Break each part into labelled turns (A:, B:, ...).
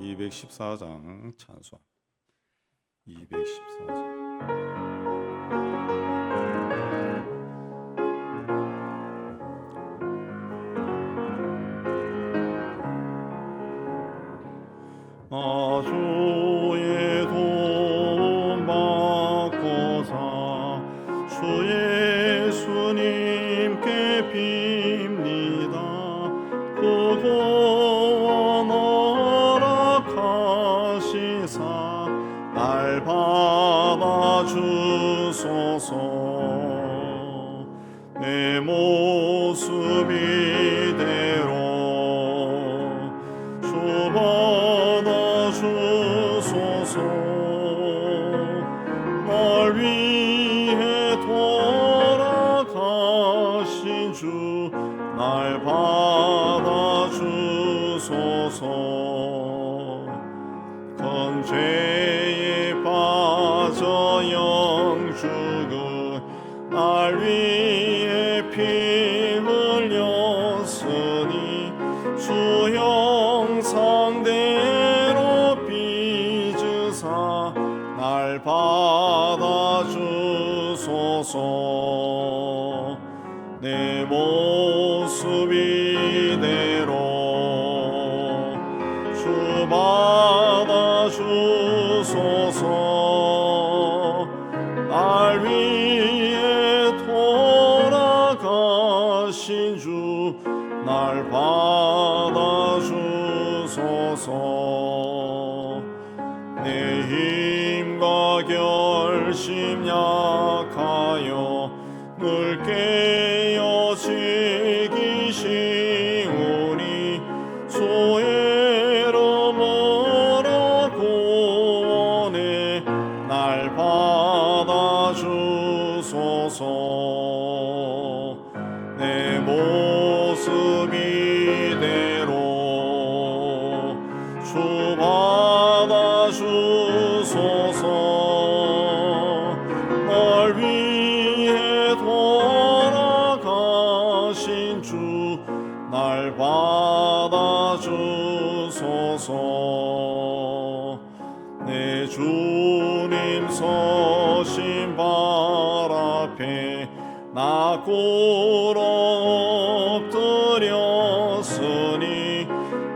A: 214장 찬송 214장 주의 도움 받고자 주 예수님께 빕니다. 구원 허락하시사 날 받아주소서. 내 모습 이대로 주 받아주소서. 날 위해 돌아가신 주 날 받아주소서. 큰 죄에 빠져 영죽은 날 위해 피 흘렸으니 주 형상대로 빚으사 날 받아주소서. 내 모습 이대로 주 받아주소서. 날 위해 돌아가신 주 날 받아주소서. 내 힘과 결심 약하여 늘 깨어지기 쉬우니 소외로무로 구원해 날 받아주소서. 내 모습 이대로 주 받아주소서. 날 위해 돌아가신 주 날 받아주소서. 내 주님 서신 발 앞에 나 꿇어 엎드렸으니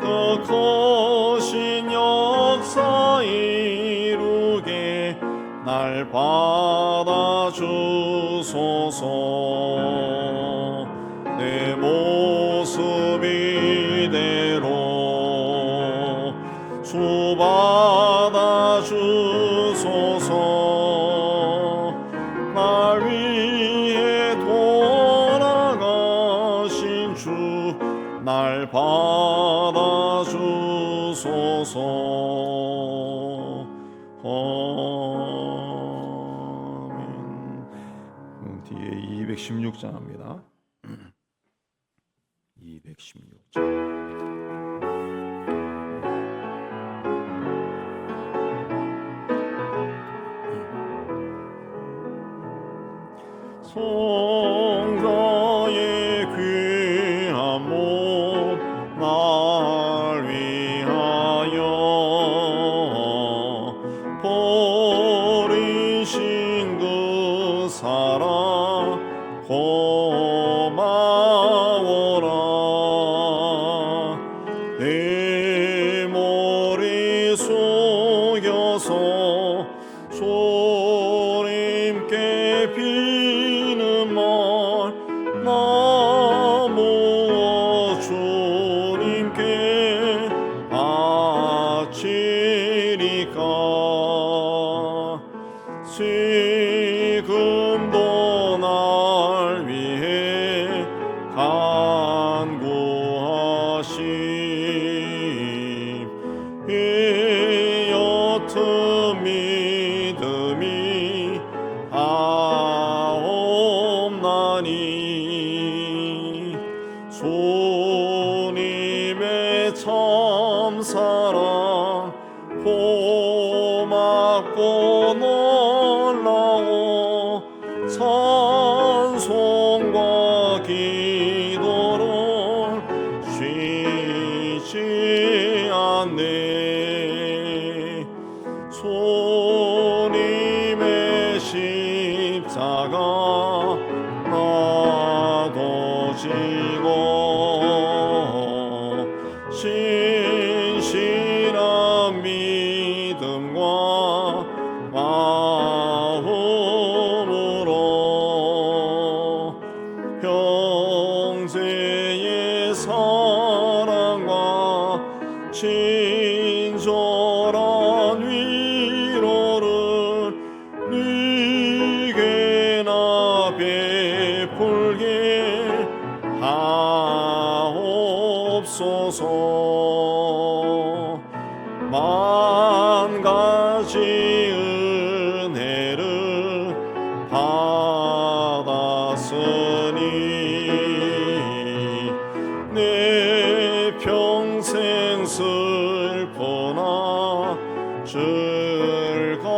A: 그 크신 역사 이루게 날 받아주소서. 내 모습 이대로 주 받아주소서. 날 위해 돌아가신 주 날 받아주소서. 아멘. 뒤에 216장 합니다. 216장. 성자의 귀한 몸 날 위하여 버리신 그 사랑 고마워라. 내 머리 숙여서 주님께 비는 말 나 무엇 주님께 바치리까. 지금도 날 위해 간구하심 이 옅은 믿음이 없나니. 주님의 참사랑 고맙고 놀라워 찬송과 기도를 쉬지 않네. 주옵소서. 만 가지 은혜를 받았으니 내 평생 슬퍼나 즐거우나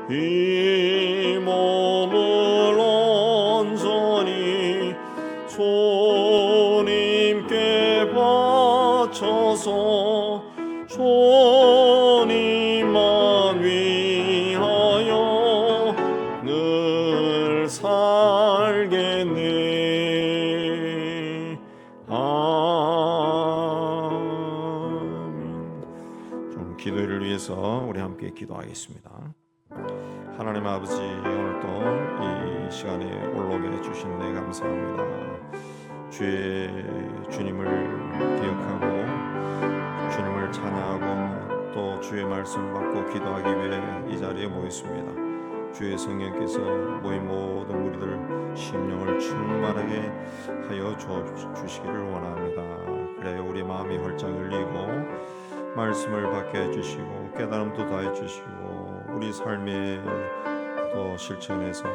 A: 이 몸을 온전히 주님께 바쳐서 주님만 위하여 늘 살겠네. 아멘. 좀 기도를 위해서 우리 함께 기도하겠습니다. 하나님 아버지, 오늘도 이 시간에 올라오게 주신 데 감사합니다. 주의 주님을 기억하고 주님을 찬양하고 또 주의 말씀을 받고 기도하기 위해 이 자리에 모였습니다. 주의 성령께서 모인 모든 우리들 심령을 충만하게 하여 주시기를 원합니다. 그래야 우리 마음이 활짝 열리고 말씀을 받게 해주시고 깨달음도 더해 주시고 우리 삶의 또 실천에서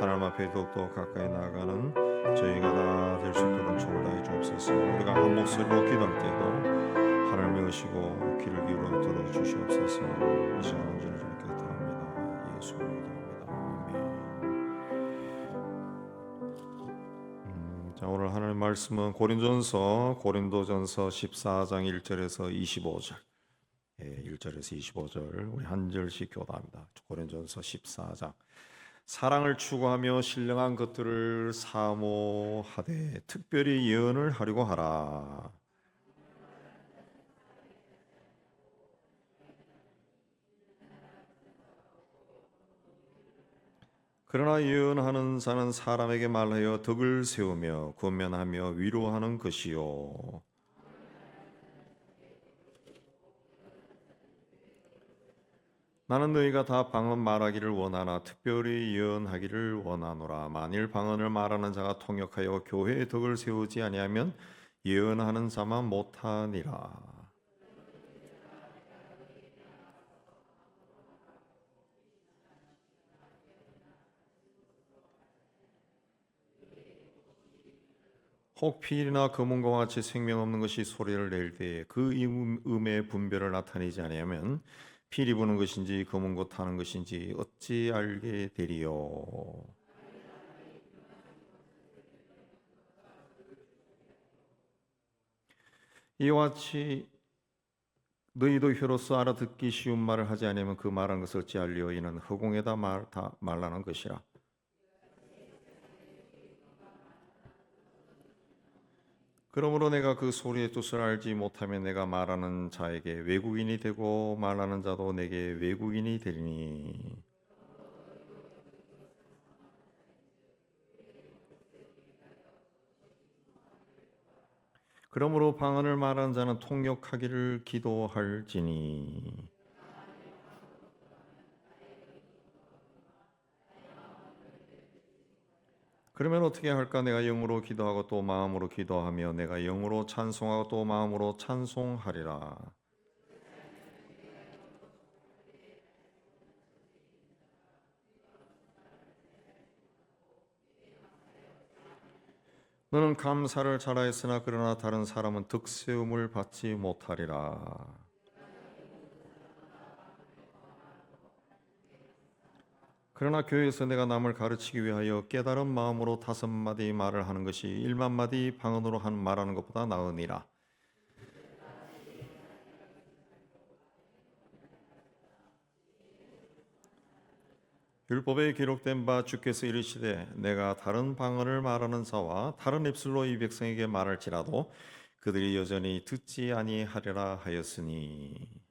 A: 하나님 앞에 더욱더 가까이 나아가는 저희가 다 될 수 있도록 축복을 다해 주옵소서. 우리가 한 목소리로 기도할 때도 하나님이 오시고 귀를 기울여 들어주시옵소서. 이 시간 온전히 주님께 드립니다. 예수 기도합니다. 아멘. 자, 오늘 하나님 말씀은 고린도전서 14장 1절에서 25절 1절에서 25절 우리 한 절씩 교도합니다. 고린도전서 14장. 사랑을 추구하며 신령한 것들을 사모하되 특별히 예언을 하려고 하라. 그러나 예언하는 자는 사람에게 말하여 덕을 세우며 권면하며 위로하는 것이요. 나는 너희가 다 방언 말하기를 원하나 특별히 예언하기를 원하노라. 만일 방언을 말하는 자가 통역하여 교회의 덕을 세우지 아니하면 예언하는 자만 못하니라. 혹 필이나 검은과 같이 생명 없는 것이 소리를 낼 때에 그 음의 분별을 나타내지 아니하면 필이 부는 것인지 검은 것 타는 것인지 어찌 알게 되리요. 이와 같이 너희도 혀로서 알아듣기 쉬운 말을 하지 않으면 그 말한 것을 어찌 알리요. 이는 허공에다 말라는 것이라. 그러므로 내가 그 소리의 뜻을 알지 못하면 내가 말하는 자에게 외국인이 되고 말하는 자도 내게 외국인이 되리니. 그러므로 방언을 말하는 자는 통역하기를 기도할지니. 그러면 어떻게 할까? 내가 영으로 기도하고 또 마음으로 기도하며 내가 영으로 찬송하고 또 마음으로 찬송하리라. 너는 감사를 잘하였으나 그러나 다른 사람은 득세움을 받지 못하리라. 그러나 교회에서 내가 남을 가르치기 위하여 깨달은 마음으로 5마디 말을 하는 것이 1만마디 방언으로 말하는 것보다 나으니라. 율법에 기록된 바 주께서 이르시되 내가 다른 방언을 말하는 자와 다른 입술로 이 백성에게 말할지라도 그들이 여전히 듣지 아니하리라 하였으니.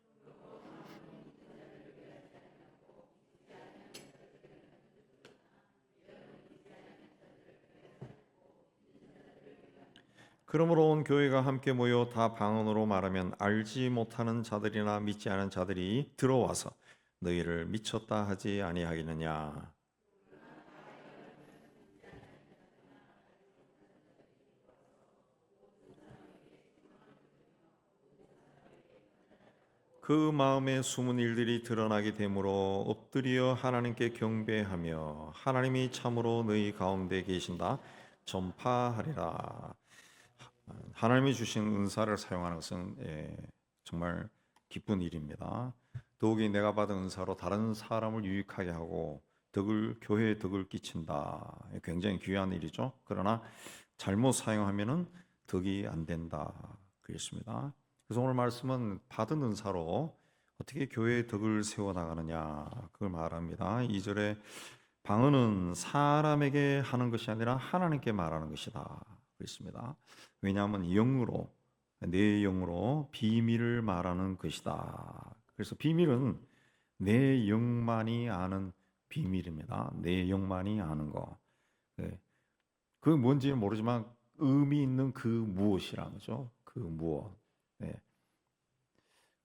A: 그러므로 온 교회가 함께 모여 다 방언으로 말하면 알지 못하는 자들이나 믿지 않은 자들이 들어와서 너희를 미쳤다 하지 아니하겠느냐. 그 마음에 숨은 일들이 드러나게 되므로 엎드려 하나님께 경배하며 하나님이 참으로 너희 가운데 계신다 전파하리라. 하나님이 주신 은사를 사용하는 것은 정말 기쁜 일입니다. 더욱이 내가 받은 은사로 다른 사람을 유익하게 하고 교회에 덕을 끼친다. 굉장히 귀한 일이죠. 그러나 잘못 사용하면은 덕이 안 된다. 그렇습니다. 그래서 오늘 말씀은 받은 은사로 어떻게 교회의 덕을 세워 나가느냐 그걸 말합니다. 2절에 방언은 사람에게 하는 것이 아니라 하나님께 말하는 것이다. 그렇습니다. 왜냐하면 영으로 내 영으로 비밀을 말하는 것이다. 그래서 비밀은 내 영만이 아는 비밀입니다. 내 영만이 아는 거. 그 뭔지는 모르지만 의미 있는 그 무엇이라는 거죠. 그 무엇.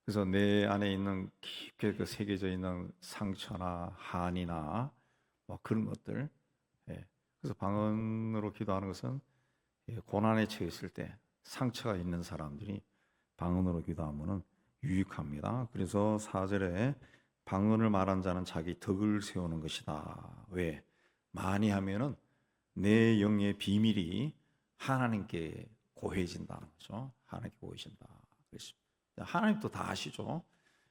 A: 그래서 내 안에 있는 깊게 그 새겨져 있는 상처나 한이나 뭐 그런 것들. 그래서 방언으로 기도하는 것은 고난에 처했을 때 상처가 있는 사람들이 방언으로 기도하면은 유익합니다. 그래서 4절에 방언을 말한 자는 자기 덕을 세우는 것이다. 왜? 많이 하면은 내 영의 비밀이 하나님께 고해진다는 거죠. 하나님께 고해진다. 하나님도 다 아시죠.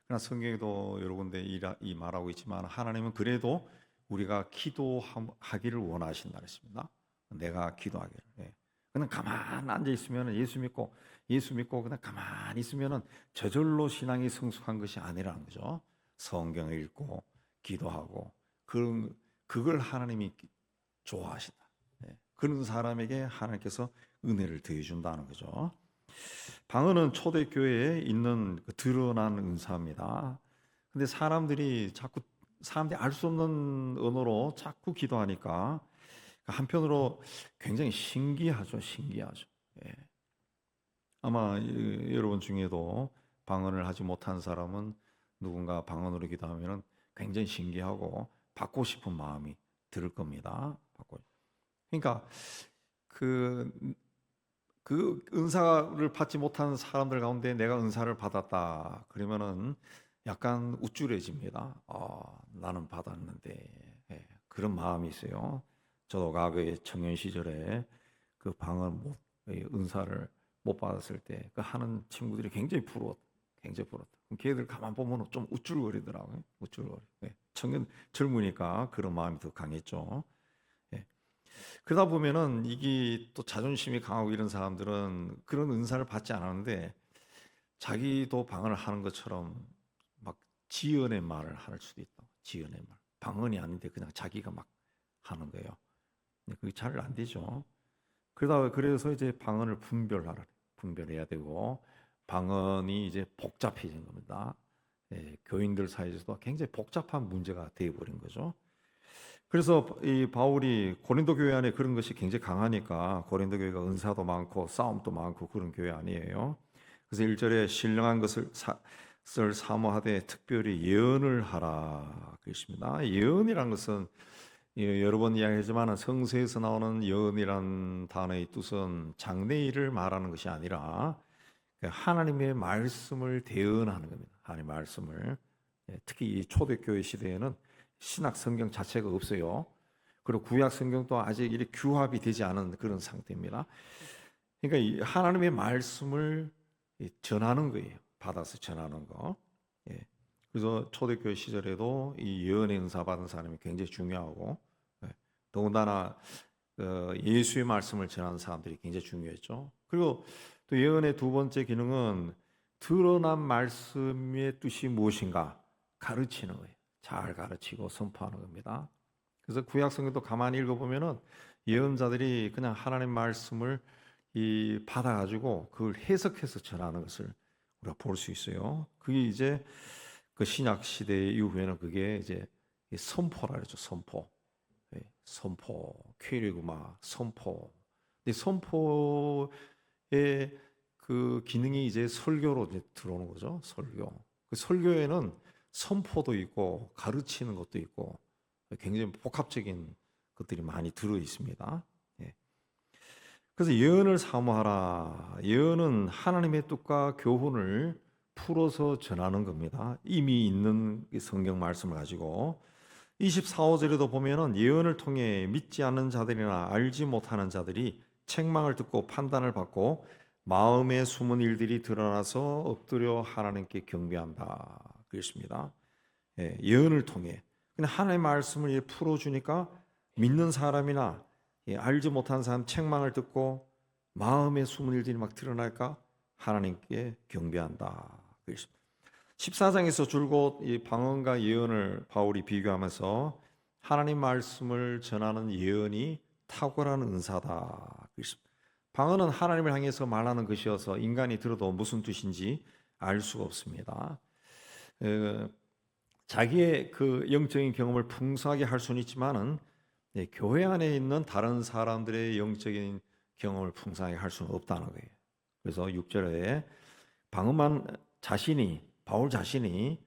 A: 그러나 성경에도 여러 군데 이 말하고 있지만 하나님은 그래도 우리가 기도하기를 원하신다 그랬습니다. 내가 기도하기를. 그냥 가만 앉아 있으면 예수 믿고 그냥 가만히 있으면 저절로 신앙이 성숙한 것이 아니라는 거죠. 성경을 읽고 기도하고 그걸 하나님이 좋아하신다. 그런 사람에게 하나님께서 은혜를 더해준다는 거죠. 방언은 초대교회에 있는 드러난 은사입니다. 근데 사람들이 알 수 없는 언어로 자꾸 기도하니까 한편으로 굉장히 신기하죠. 아마 여러분 중에도 방언을 하지 못한 사람은 누군가 방언으로 기도하면 굉장히 신기하고 받고 싶은 마음이 들 겁니다. 그러니까 그 은사를 받지 못한 사람들 가운데 내가 은사를 받았다 그러면은 약간 우쭐해집니다. 나는 받았는데 그런 마음이 있어요. 저도 과거에 청년 시절에 그 방언 은사를 못 받았을 때 그 하는 친구들이 굉장히 부러웠다. 그럼 걔들 가만 보면 좀 우쭐거리더라고요. 젊으니까 그런 마음이 더 강했죠. 그러다 보면은 이게 또 자존심이 강하고 이런 사람들은 그런 은사를 받지 않았는데 자기도 방언을 하는 것처럼 막 지연의 말을 할 수도 있다. 지연의 말. 방언이 아닌데 그냥 자기가 막 하는 거예요. 그게 잘 안 되죠. 그래서 이제 방언을 분별해야 되고 방언이 이제 복잡해진 겁니다. 교인들 사이에서도 굉장히 복잡한 문제가 되어버린 거죠. 그래서 이 바울이 고린도 교회 안에 그런 것이 굉장히 강하니까 고린도 교회가 은사도 많고 싸움도 많고 그런 교회 아니에요. 그래서 1절에 신령한 것을 사모하되 특별히 예언을 하라 그랬습니다. 예언이란 것은 여러 번 이야기하지만 성서에서 나오는 예언이란 단어의 뜻은 장래일을 말하는 것이 아니라 하나님의 말씀을 대언하는 겁니다. 하나님의 말씀을. 특히 이 초대교회 시대에는 신약 성경 자체가 없어요. 그리고 구약 성경도 아직 이렇게 규합이 되지 않은 그런 상태입니다. 그러니까 이 하나님의 말씀을 전하는 거예요. 받아서 전하는 거. 그래서 초대교회 시절에도 이 예언의 은사 받은 사람이 굉장히 중요하고 더군다나 예수의 말씀을 전하는 사람들이 굉장히 중요했죠. 그리고 또 예언의 두 번째 기능은 드러난 말씀의 뜻이 무엇인가 가르치는 거예요. 잘 가르치고 선포하는 겁니다. 그래서 구약 성경도 가만히 읽어보면은 예언자들이 그냥 하나님 말씀을 받아가지고 그걸 해석해서 전하는 것을 우리가 볼 수 있어요. 그게 이제 그 신약 시대 이후에는 그게 이제 선포라 그러죠. 선포, 쾌리구마, 선포. 근데 선포의 그 기능이 이제 설교로 이제 들어오는 거죠. 설교. 그 설교에는 선포도 있고 가르치는 것도 있고 굉장히 복합적인 것들이 많이 들어 있습니다. 그래서 예언을 사모하라. 예언은 하나님의 뜻과 교훈을 풀어서 전하는 겁니다. 이미 있는 성경 말씀을 가지고 24, 5절에도 보면은 예언을 통해 믿지 않는 자들이나 알지 못하는 자들이 책망을 듣고 판단을 받고 마음에 숨은 일들이 드러나서 엎드려 하나님께 경배한다. 그랬습니다. 예, 예언을 통해. 근데 하나님의 말씀을 풀어주니까 믿는 사람이나 알지 못한 사람 책망을 듣고 마음에 숨은 일들이 막 드러날까 하나님께 경배한다. 그랬습니다. 14장에서 줄곧 이 방언과 예언을 바울이 비교하면서 하나님 말씀을 전하는 예언이 탁월한 은사다. 그랬습니다. 방언은 하나님을 향해서 말하는 것이어서 인간이 들어도 무슨 뜻인지 알 수가 없습니다. 자기의 그 영적인 경험을 풍성하게 할 수는 있지만은 교회 안에 있는 다른 사람들의 영적인 경험을 풍성하게 할 수는 없다는 거예요. 그래서 6절에 방언만 바울 자신이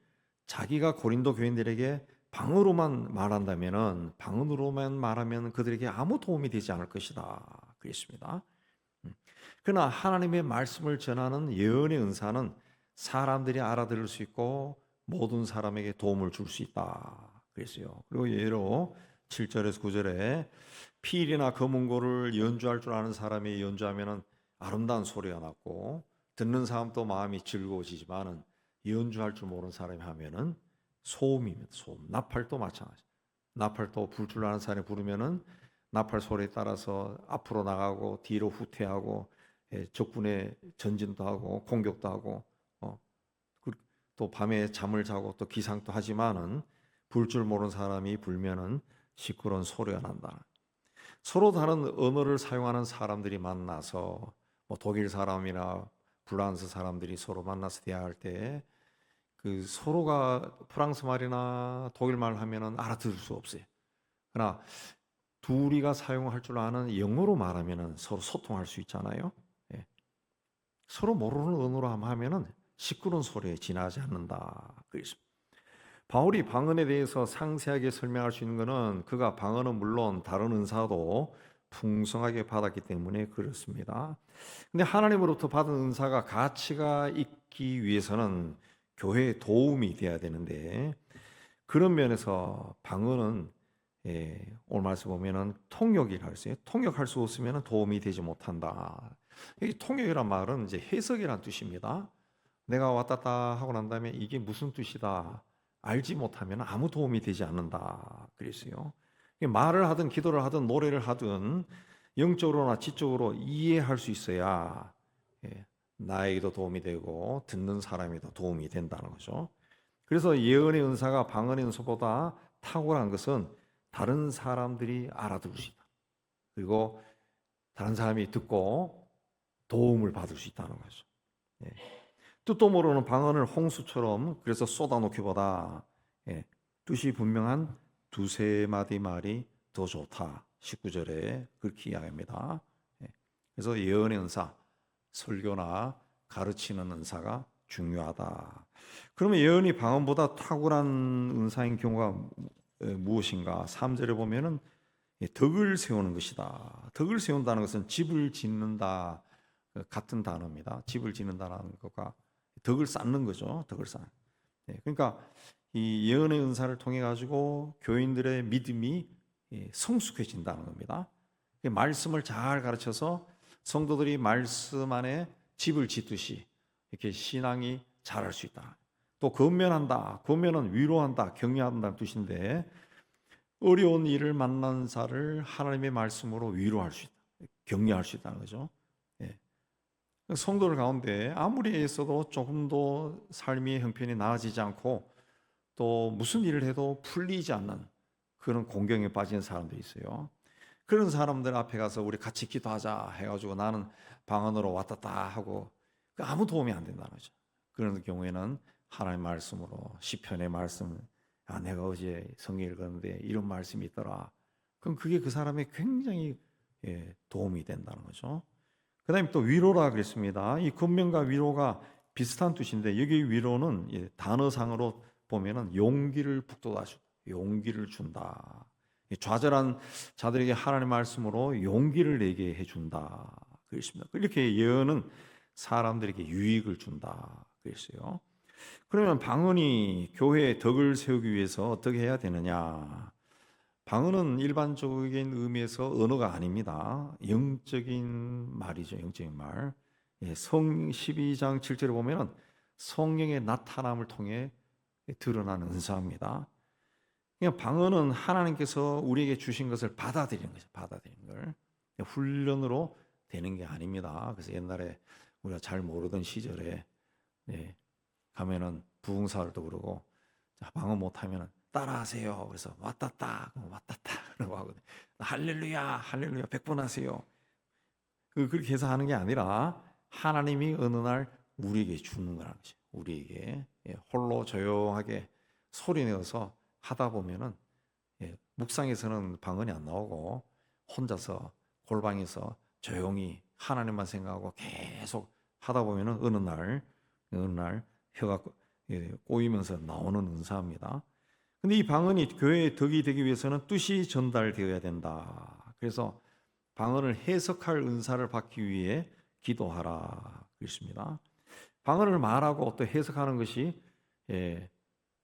A: 자기가 고린도 교인들에게 방언으로만 말하면 그들에게 아무 도움이 되지 않을 것이다. 그랬습니다. 그러나 하나님의 말씀을 전하는 예언의 은사는 사람들이 알아들을 수 있고 모든 사람에게 도움을 줄 수 있다. 그랬어요. 그리고 예로 7절에서 9절에 피일이나 검은고를 연주할 줄 아는 사람이 연주하면 아름다운 소리가 났고 듣는 사람도 마음이 즐거워지지만은 연주할 줄 모르는 사람이 하면은 소음입니다. 소음. 나팔도 마찬가지. 나팔도 불 줄 아는 사람이 부르면은 나팔 소리에 따라서 앞으로 나가고 뒤로 후퇴하고 적군의 전진도 하고 공격도 하고 또 밤에 잠을 자고 또 기상도 하지만은 불 줄 모르는 사람이 불면은 시끄러운 소리가 난다. 서로 다른 언어를 사용하는 사람들이 만나서 독일 사람이나 프랑스 사람들이 서로 만나서 대화할 때 그 서로가 프랑스 말이나 독일 말을 하면은 알아들을 수 없어요. 그러나 둘이가 사용할 줄 아는 영어로 말하면은 서로 소통할 수 있잖아요. 예. 서로 모르는 언어로 하면은 시끄러운 소리에 지나지 않는다. 그랬습니다. 바울이 방언에 대해서 상세하게 설명할 수 있는 것은 그가 방언은 물론 다른 은사도 풍성하게 받았기 때문에 그렇습니다. 근데 하나님으로부터 받은 은사가 가치가 있기 위해서는 교회에 도움이 돼야 되는데 그런 면에서 방언은 오늘 말씀 보면은 통역이라고 했어요. 통역할 수 없으면 도움이 되지 못한다. 이 통역이란 말은 이제 해석이란 뜻입니다. 내가 왔다 갔다 하고 난 다음에 이게 무슨 뜻이다 알지 못하면 아무 도움이 되지 않는다. 그랬어요. 말을 하든 기도를 하든 노래를 하든 영적으로나 지적으로 이해할 수 있어야 나에게도 도움이 되고 듣는 사람에도 도움이 된다는 거죠. 그래서 예언의 은사가 방언의 은사보다 탁월한 것은 다른 사람들이 알아들을 수 있다. 그리고 다른 사람이 듣고 도움을 받을 수 있다는 거죠. 뜻도 모르는 방언을 홍수처럼 그래서 쏟아놓기보다 뜻이 분명한 두세 마디 말이 더 좋다. 19절에 그렇게 이야기합니다. 그래서 예언의 은사, 설교나 가르치는 은사가 중요하다. 그러면 예언이 방언보다 탁월한 은사인 경우가 무엇인가? 3절에 보면은 덕을 세우는 것이다. 덕을 세운다는 것은 집을 짓는다 같은 단어입니다. 집을 짓는다는 것과 덕을 쌓는 거죠. 덕을 쌓는. 그러니까 이 예언의 은사를 통해 가지고 교인들의 믿음이 성숙해진다는 겁니다. 말씀을 잘 가르쳐서 성도들이 말씀 안에 집을 짓듯이 이렇게 신앙이 자랄 수 있다. 또 권면한다. 권면은 위로한다, 격려한다는 뜻인데 어려운 일을 만난 자를 하나님의 말씀으로 위로할 수 있다, 격려할 수 있다는 거죠. 성도들 가운데 아무리 애써도 조금도 삶의 형편이 나아지지 않고 또 무슨 일을 해도 풀리지 않는 그런 공경에 빠진 사람들이 있어요. 그런 사람들 앞에 가서 우리 같이 기도하자 해가지고 나는 방언으로 왔다 갔다 하고 아무 도움이 안 된다는 거죠. 그런 경우에는 하나님의 말씀으로 시편의 말씀, 내가 어제 성경 읽었는데 이런 말씀이 있더라. 그럼 그게 그 사람의 굉장히 도움이 된다는 거죠. 그 다음에 또 위로라 그랬습니다. 이 권면과 위로가 비슷한 뜻인데 여기 위로는 단어상으로 보면은 용기를 북돋아주다, 용기를 준다. 좌절한 자들에게 하나님의 말씀으로 용기를 내게 해준다. 그랬습니다. 이렇게 예언은 사람들에게 유익을 준다. 그랬어요. 그러면 방언이 교회의 덕을 세우기 위해서 어떻게 해야 되느냐? 방언은 일반적인 의미에서 언어가 아닙니다. 영적인 말이죠. 영적인 말. 예, 성 12장 7절에 보면은 성령의 나타남을 통해 드러나는 은사입니다. 그냥 방언은 하나님께서 우리에게 주신 것을 받아들이는 거죠. 받아들이는 걸. 훈련으로 되는 게 아닙니다. 그래서 옛날에 우리가 잘 모르던 시절에 예, 가면은 부흥사를도 그러고 자, 방언 못하면은 따라하세요. 그래서 왔다따 왔다따 그러고 하거든요. 할렐루야 할렐루야 100번 하세요. 그렇게 해서 하는 게 아니라 하나님이 어느 날 우리에게 주는 거라는 거죠. 우리에게 홀로 조용하게 소리 내어서 하다 보면은 묵상에서는 방언이 안 나오고 혼자서 골방에서 조용히 하나님만 생각하고 계속 하다 보면은 어느 날 혀가 꼬이면서 나오는 은사입니다. 근데 이 방언이 교회의 덕이 되기 위해서는 뜻이 전달되어야 된다. 그래서 방언을 해석할 은사를 받기 위해 기도하라 그랬습니다. 방언을 말하고 또 해석하는 것이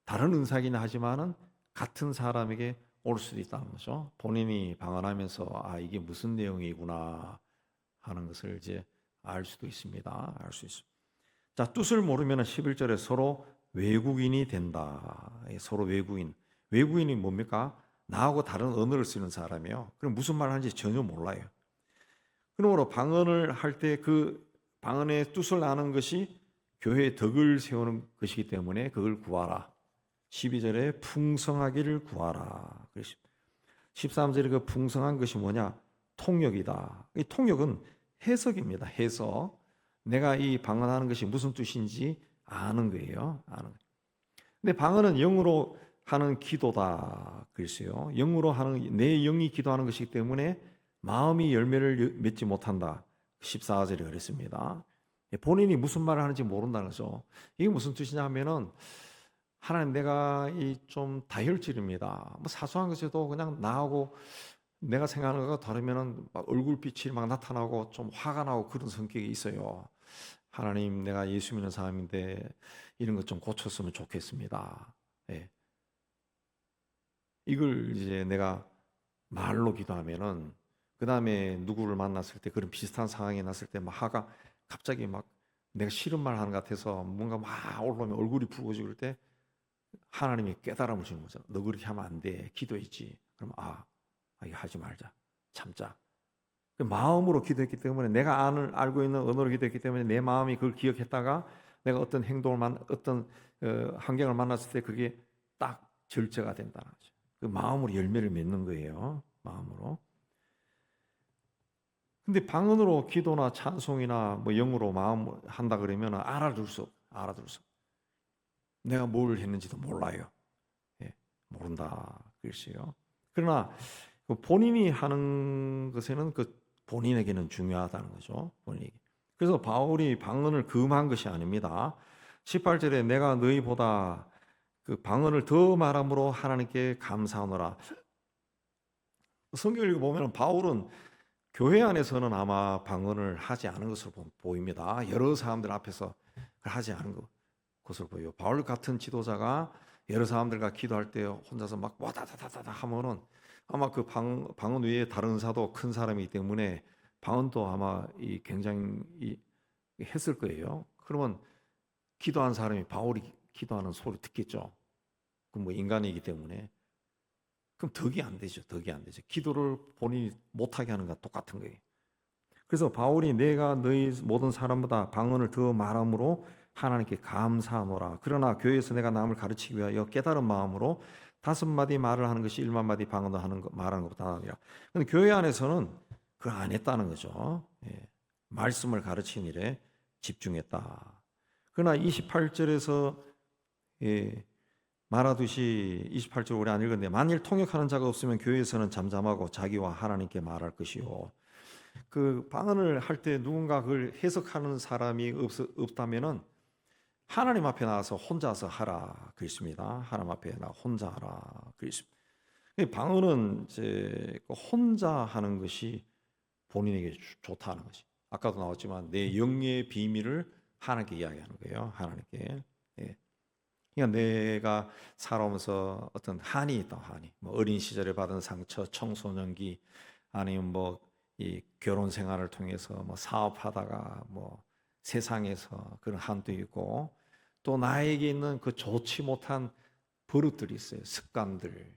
A: 다른 은사이긴 하지만은 같은 사람에게 올 수도 있다는 거죠. 본인이 방언하면서 아 이게 무슨 내용이구나 하는 것을 이제 알 수도 있습니다. 알 수 있습니다. 자, 뜻을 모르면 11절에 서로 외국인이 된다. 서로 외국인. 외국인이 뭡니까? 나하고 다른 언어를 쓰는 사람이에요. 그럼 무슨 말 하는지 전혀 몰라요. 그러므로 방언을 할 때 그 방언의 뜻을 아는 것이 교회의 덕을 세우는 것이기 때문에 그걸 구하라. 12절에 풍성하기를 구하라. 13절에 그 풍성한 것이 뭐냐? 통역이다. 이 통역은 해석입니다. 해석. 내가 이 방언하는 것이 무슨 뜻인지 아는 거예요. 아는 거예요. 근데 방언은 영으로 하는 기도다. 그랬어요. 영으로 하는 내 영이 기도하는 것이기 때문에 마음이 열매를 맺지 못한다. 14절에 그랬습니다. 본인이 무슨 말을 하는지 모른다는 거죠. 이게 무슨 뜻이냐 하면은 하나님 내가 이 좀 다혈질입니다. 뭐 사소한 것에도 그냥 나하고 내가 생각하는 것과 다르면은 막 얼굴빛이 막 나타나고 좀 화가 나고 그런 성격이 있어요. 하나님 내가 예수 믿는 사람인데 이런 것 좀 고쳤으면 좋겠습니다. 예. 이걸 이제 내가 말로 기도하면은 그 다음에 누구를 만났을 때 그런 비슷한 상황이 났을 때 막 화가 갑자기 막 내가 싫은 말 하는 것 같아서 뭔가 막 올라오면 얼굴이 붉어지고 그럴 때 하나님이 깨달음을 주는 거죠. 너 그렇게 하면 안 돼. 기도했지. 그럼 이거 하지 말자. 참자. 그 마음으로 기도했기 때문에 내가 알고 있는 언어로 기도했기 때문에 내 마음이 그걸 기억했다가 내가 어떤 어떤 환경을 만났을 때 그게 딱 절제가 된다는 거죠. 그 마음으로 열매를 맺는 거예요. 마음으로. 근데 방언으로 기도나 찬송이나 뭐 영으로 마음 한다 그러면 알아둘 수 없어. 내가 뭘 했는지도 몰라요. 모른다 그랬어요. 그러나 본인이 하는 것에는 그 본인에게는 중요하다는 거죠. 본인에게. 그래서 바울이 방언을 금한 것이 아닙니다. 18절에 내가 너희보다 그 방언을 더 말함으로 하나님께 감사하노라. 성경을 보면 바울은 교회 안에서는 아마 방언을 하지 않은 것으로 보입니다. 여러 사람들 앞에서 하지 않은 것으로 보여요. 바울 같은 지도자가 여러 사람들과 기도할 때 혼자서 막 와다다다다 하면은 아마 그 방언 외에 다른 의사도 큰 사람이기 때문에 방언도 아마 굉장히 했을 거예요. 그러면 기도한 사람이 바울이 기도하는 소리 듣겠죠. 그 뭐 인간이기 때문에. 그럼 덕이 안 되죠. 기도를 본인이 못하게 하는 것과 똑같은 거예요. 그래서 바울이 내가 너희 모든 사람보다 방언을 더 말함으로 하나님께 감사하노라. 그러나 교회에서 내가 남을 가르치기 위하여 깨달은 마음으로 5마디 말을 하는 것이 1만마디 방언을 말하는 것보다 나으니라. 그런데 교회 안에서는 그걸 안 했다는 거죠. 말씀을 가르치는 일에 집중했다. 그러나 28절에서 말하듯이 28절 우리 안 읽었는데 만일 통역하는 자가 없으면 교회에서는 잠잠하고 자기와 하나님께 말할 것이요. 그 방언을 할 때 누군가 그걸 해석하는 사람이 없다면은 하나님 앞에 나와서 혼자서 하라 그랬습니다. 하나님 앞에 나 혼자 하라 그랬습니다. 방언은 이제 혼자 하는 것이 본인에게 좋다는 것이. 아까도 나왔지만 내 영의 비밀을 하나님께 이야기하는 거예요. 하나님께. 그러니까 내가 살아오면서 어떤 한이 있다, 한이. 뭐 어린 시절에 받은 상처, 청소년기, 아니면 뭐 이 결혼 생활을 통해서 뭐 사업하다가 뭐 세상에서 그런 한도 있고, 또 나에게 있는 그 좋지 못한 버릇들이 있어요. 습관들,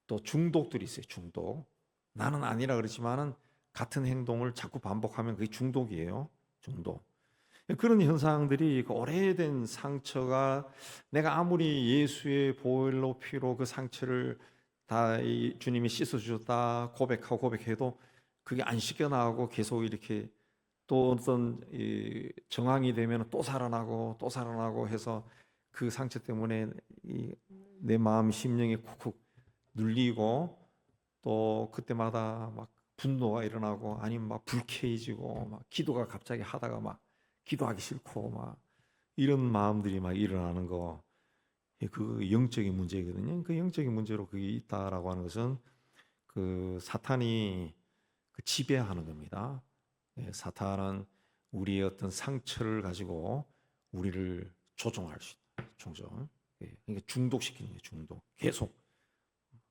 A: 또 중독들이 있어요. 중독. 나는 아니라 그러지만은 같은 행동을 자꾸 반복하면 그게 중독이에요. 중독. 그런 현상들이 그 오래된 상처가, 내가 아무리 예수의 보혈로 피로 그 상처를 다 주님이 씻어주셨다 고백하고 고백해도 그게 안 씻겨나가고 계속 이렇게 또 어떤 정황이 되면 또 살아나고 또 살아나고 해서 그 상처 때문에 내 마음 심령이 쿡쿡 눌리고, 또 그때마다 막 분노가 일어나고, 아니면 막 불쾌해지고, 막 기도가 갑자기 하다가 막 기도하기 싫고, 막 이런 마음들이 막 일어나는 거, 그 영적인 문제거든요. 그 영적인 문제로 그게 있다라고 하는 것은 그 사탄이 그 지배하는 겁니다. 사탄은 우리의 어떤 상처를 가지고 우리를 조종할 수 있다. 조종. 그러니까 중독시키는 거예요. 중독. 계속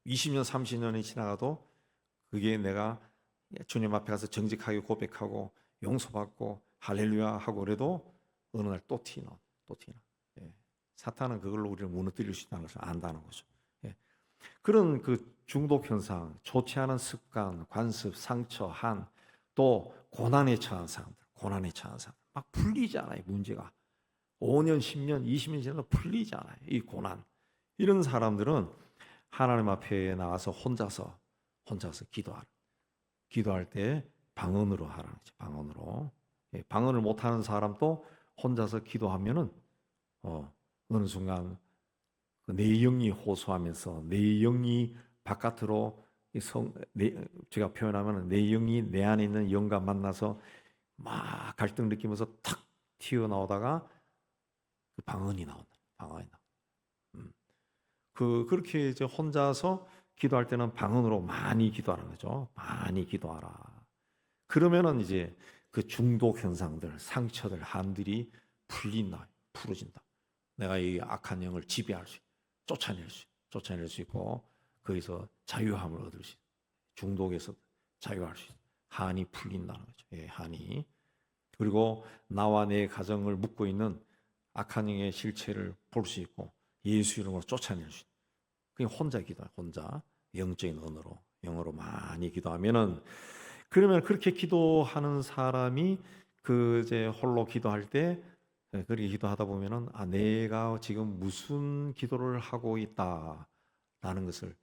A: 20년, 30년이 지나가도 그게 내가 주님 앞에 가서 정직하게 고백하고 용서받고 할렐루야 하고 그래도 어느 날 또 티나, 또 티나. 사탄은 그걸로 우리를 무너뜨릴 수 있다는 것을 안다는 거죠. 그런 그 중독 현상, 좋지 않은 습관, 관습, 상처, 한, 또 고난에 처한 사람들, 고난에 처한 사람들 막 풀리지 않아요. 문제가 5년, 10년, 20년 지나도 풀리지 않아요. 이 고난. 이런 사람들은 하나님 앞에 나가서 혼자서 기도할 때 방언으로 하라는 거죠. 방언으로. 방언을 못하는 사람도 혼자서 기도하면은 어느 순간 내 영이 호소하면서 내 영이 바깥으로 제가 표현하면 내 영이 내 안에 있는 영과 만나서 막 갈등 느끼면서 탁 튀어나오다가 그 방언이 나온다. 방언이 나. 그렇게 이제 혼자서 기도할 때는 방언으로 많이 기도하는 거죠. 많이 기도하라. 그러면은 이제 그 중독 현상들, 상처들, 한들이 풀린다, 풀어진다. 내가 이 악한 영을 지배할 수, 쫓아낼 수 있고 거기서 자유함을 얻을 수, 중독에서 자유할 수, 한이 풀린다는 거죠. 한이. 그리고 나와 내 가정을 묶고 있는 악한 영의 실체를 볼 수 있고 예수 이름으로 쫓아낼 수 있다. 그냥 혼자 기도해, 혼자 영적인 언어로, 영어로 많이 기도하면은, 그러면 그렇게 기도하는 사람이 그 이제 홀로 기도할 때 그렇게 기도하다 보면은 내가 지금 무슨 기도를 하고 있다라는 것을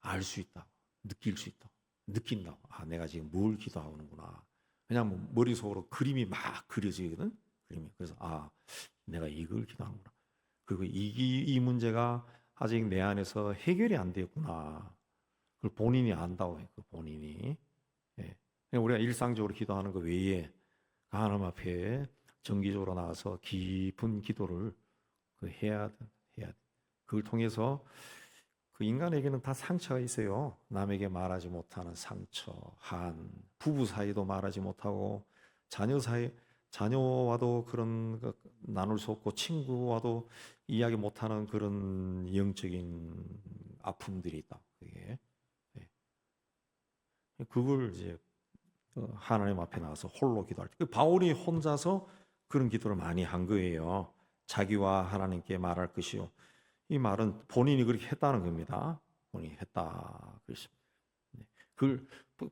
A: 알 수 있다, 느낄 수 있다, 느낀다. 내가 지금 뭘 기도하는구나. 그냥 뭐 머릿속으로 그림이 막 그려지거든. 그림이. 그래서 내가 이걸 기도하는구나. 그리고 이 문제가 아직 내 안에서 해결이 안 됐구나. 그걸 본인이 안다고 해. 그 본인이. 우리가 일상적으로 기도하는 것 외에 하나님 앞에 정기적으로 나와서 깊은 기도를 해야 돼. 그걸 통해서 그 인간에게는 다 상처가 있어요. 남에게 말하지 못하는 상처, 한, 부부 사이도 말하지 못하고, 자녀와도 그런 나눌 수 없고, 친구와도 이야기 못하는 그런 영적인 아픔들이 있다. 그걸 이제 하나님 앞에 나와서 홀로 기도할 때, 바울이 혼자서 그런 기도를 많이 한 거예요. 자기와 하나님께 말할 것이요. 이 말은 본인이 그렇게 했다는 겁니다. 본인이 했다. 그걸